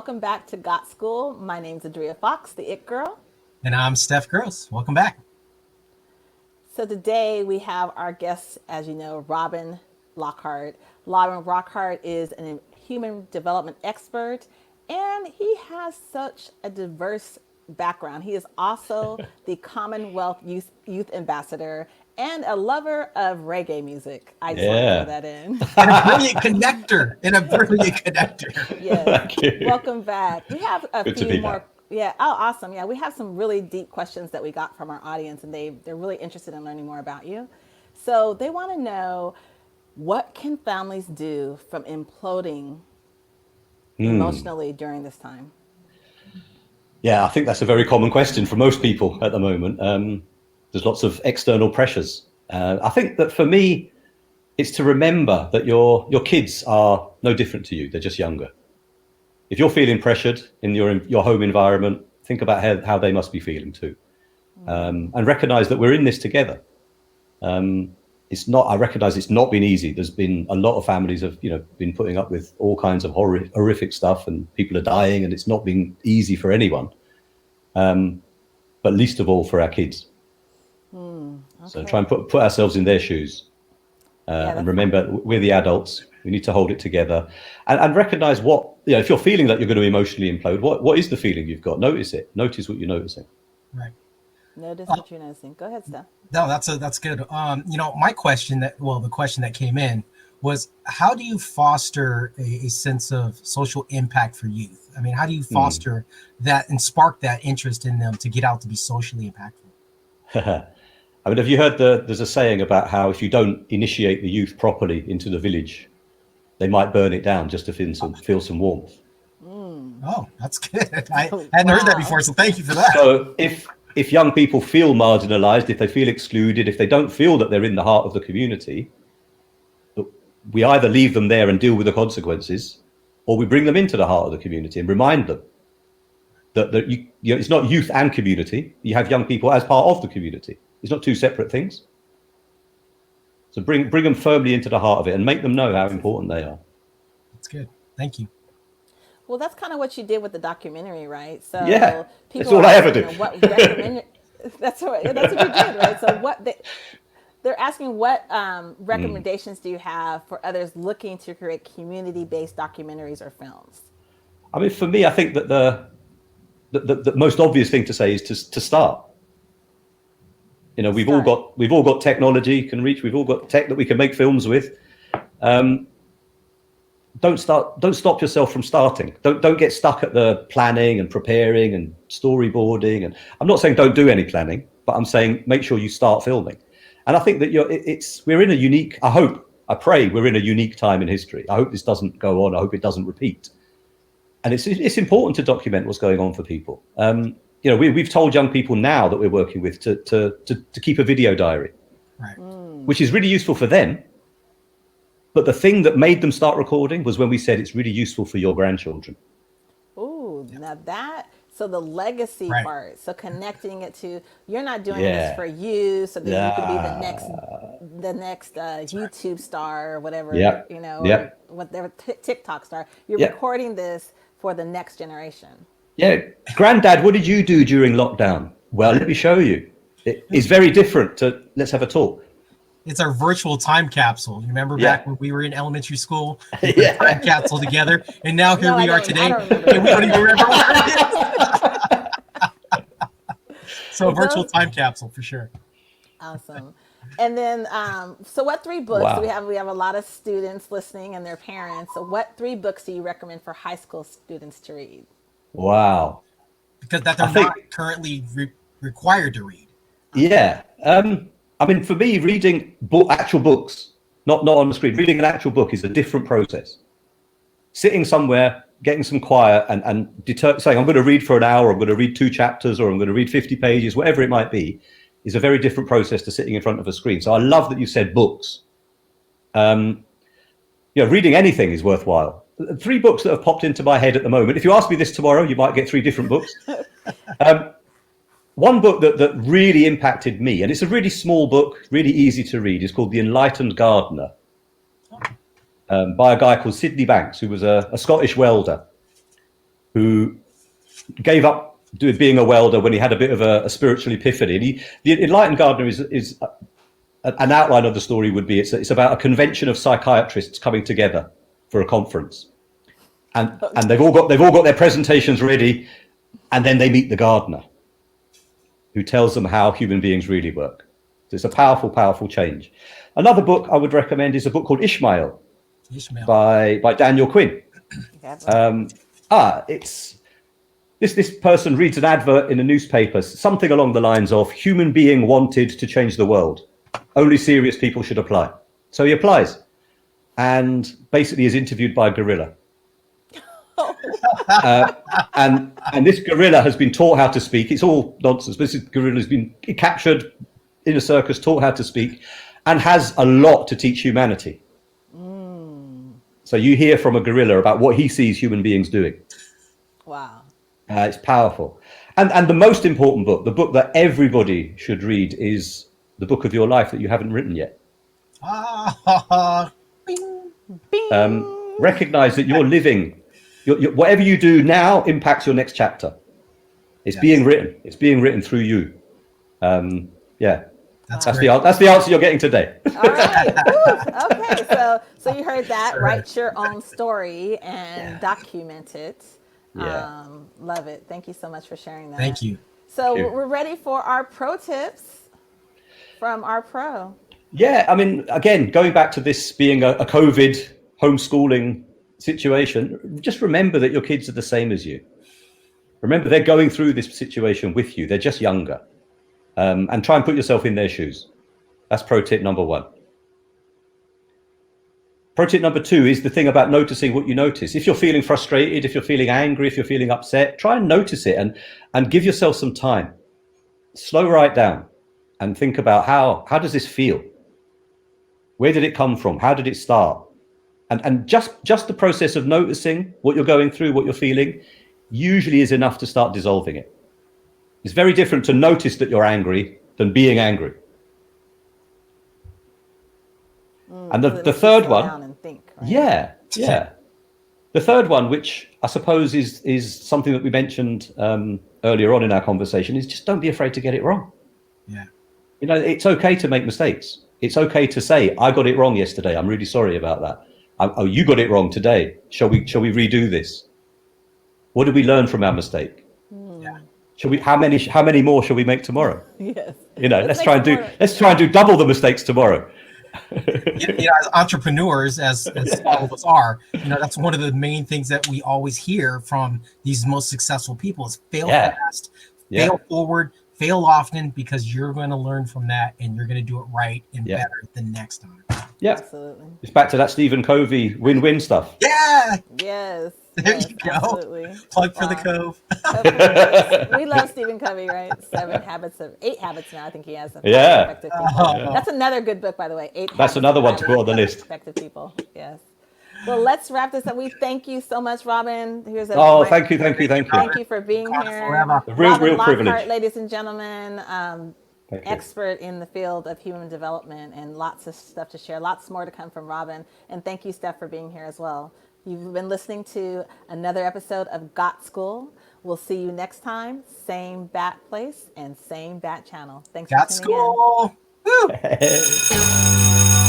welcome back to Got School. My name's Adria Fox, the It Girl. And I'm Steph Groce. Welcome back. So today we have our guest, as you know, Robin Lockhart. Robin Lockhart is a human development expert, and he has such a diverse background. He is also the Commonwealth Youth Ambassador and a lover of reggae music. I just want to throw that in. And a brilliant connector. Yes. Welcome back. We have a few more. Yeah. Oh, awesome. Yeah. We have some really deep questions that we got from our audience, and they're really interested in learning more about you. So they want to know, what can families do from imploding emotionally during this time? Yeah, I think that's a very common question for most people at the moment. There's lots of external pressures. I think that for me, it's to remember that your kids are no different to you. They're just younger. If you're feeling pressured in your home environment, think about how they must be feeling too, and recognize that we're in this together. I recognize it's not been easy. There's been a lot of families have been putting up with all kinds of horrific stuff, and people are dying, and it's not been easy for anyone, but least of all for our kids. Okay. So try and put ourselves in their shoes, and remember, we're the adults. We need to hold it together, and recognize what, if you're feeling that you're going to emotionally implode, what is the feeling you've got? Notice it. Notice what you're noticing. Right. Notice what you're noticing. Go ahead, Steph. No, that's good. My question the question that came in was, how do you foster a sense of social impact for youth? I mean, how do you foster that and spark that interest in them to get out to be socially impactful? I mean, have you heard there's a saying about how if you don't initiate the youth properly into the village, they might burn it down just to feel some warmth. Oh, that's good. I hadn't heard that before, so thank you for that. So if young people feel marginalized, if they feel excluded, if they don't feel that they're in the heart of the community, we either leave them there and deal with the consequences, or we bring them into the heart of the community and remind them that it's not youth and community. You have young people as part of the community. It's not two separate things. So bring them firmly into the heart of it and make them know how important they are. That's good. Thank you. Well, that's kind of what you did with the documentary, right? So yeah, that's all I ever do. That's what you did, right? So they're asking, what recommendations do you have for others looking to create community-based documentaries or films? I mean, for me, I think that the most obvious thing to say is to start. We've all got technology can reach. We've all got tech that we can make films with. Don't stop yourself from starting. Don't get stuck at the planning and preparing and storyboarding. And I'm not saying don't do any planning, but I'm saying make sure you start filming. And I think that we're in a unique. I pray we're in a unique time in history. I hope this doesn't go on. I hope it doesn't repeat. And it's important to document what's going on for people. We've told young people now that we're working with to keep a video diary, right, which is really useful for them. But the thing that made them start recording was when we said it's really useful for your grandchildren. Ooh, now so the legacy part, so connecting it to, you're not doing this for you, so that you can be the next YouTube star or whatever, or whatever TikTok star. You're recording this for the next generation. Yeah, Granddad, what did you do during lockdown? Well, let me show you. It's very different to let's have a talk. It's our virtual time capsule. You remember back when we were in elementary school? Time capsule together, and now here we are today, and we don't even remember what it is. So a virtual time capsule for sure. Awesome. And then, so what 3 books? Wow. We have a lot of students listening and their parents. So what 3 books do you recommend for high school students to read? Wow. Because they're not currently required to read. Yeah. I mean, for me, reading actual books, not on the screen, reading an actual book is a different process. Sitting somewhere, getting some quiet and saying, I'm going to read for an hour, I'm going to read 2 chapters, or I'm going to read 50 pages, whatever it might be, is a very different process to sitting in front of a screen. So I love that you said books. Reading anything is worthwhile. 3 books that have popped into my head at the moment. If you ask me this tomorrow, you might get 3 different books. One book that really impacted me, and it's a really small book, really easy to read, is called The Enlightened Gardener, by a guy called Sydney Banks, who was a Scottish welder, who gave up being a welder when he had a bit of a spiritual epiphany. And the Enlightened Gardener is an outline of the story would be it's about a convention of psychiatrists coming together for a conference, and they've all got their presentations ready, and then they meet the gardener, who tells them how human beings really work. So it's a powerful, powerful change. Another book I would recommend is a book called Ishmael. By Daniel Quinn. It's this person reads an advert in a newspaper, something along the lines of human being wanted to change the world. Only serious people should apply. So he applies and basically is interviewed by a gorilla. And this gorilla has been taught how to speak. It's all nonsense, but this gorilla has been captured in a circus, taught how to speak, and has a lot to teach humanity. So you hear from a gorilla about what he sees human beings doing. Wow. It's powerful. And the most important book, the book that everybody should read, is the book of your life that you haven't written yet. Bing. Bing. Recognize that you're living, whatever you do now impacts your next chapter. It's being written. It's being written through you. That's the answer you're getting today. All right. Okay. So you heard that. Write your own story and document it. Love it. Thank you so much for sharing that. Thank you. So we're ready for our pro tips from our pro. Yeah. I mean, again, going back to this being a COVID homeschooling situation, just remember that your kids are the same as you. Remember, they're going through this situation with you. They're just younger. And try and put yourself in their shoes. That's pro tip number 1. Pro tip number 2 is the thing about noticing what you notice. If you're feeling frustrated, if you're feeling angry, if you're feeling upset, try and notice it and give yourself some time. Slow right down and think about how does this feel? Where did it come from? How did it start? And just the process of noticing what you're going through, what you're feeling, usually is enough to start dissolving it. It's very different to notice that you're angry than being angry. And the third one, down and think, right? The third one, which I suppose is something that we mentioned earlier on in our conversation, is just don't be afraid to get it wrong. Yeah. You know, it's okay to make mistakes. It's okay to say, I got it wrong yesterday. I'm really sorry about that. Oh, you got it wrong today. Shall we redo this? What did we learn from our mistake? Yeah. Shall we? How many more shall we make tomorrow? Yes. You know, let's try and do double the mistakes tomorrow. As entrepreneurs, as all of us are, that's one of the main things that we always hear from these most successful people is fail fast, fail forward, fail often, because you're going to learn from that and you're going to do it right and better the next time. Yeah, absolutely. It's back to that Stephen Covey win-win stuff. Yeah. Yes. There you go. Absolutely. Plug for the Cove. We love Stephen Covey, right? 8 habits now. I think he has. Effective people. That's another good book, by the way. That's another one to put on the list. Effective people. Yes. Well, let's wrap this up. We thank you so much, Robin. Thank you. Thank you for being here. A real Lockhart, privilege, ladies and gentlemen. Expert in the field of human development, and lots of stuff to share. Lots more to come from Robin. And thank you, Steph, for being here as well. You've been listening to another episode of Got School. We'll see you next time. Same bat place and same bat channel. Thanks for tuning in. Got School. Woo.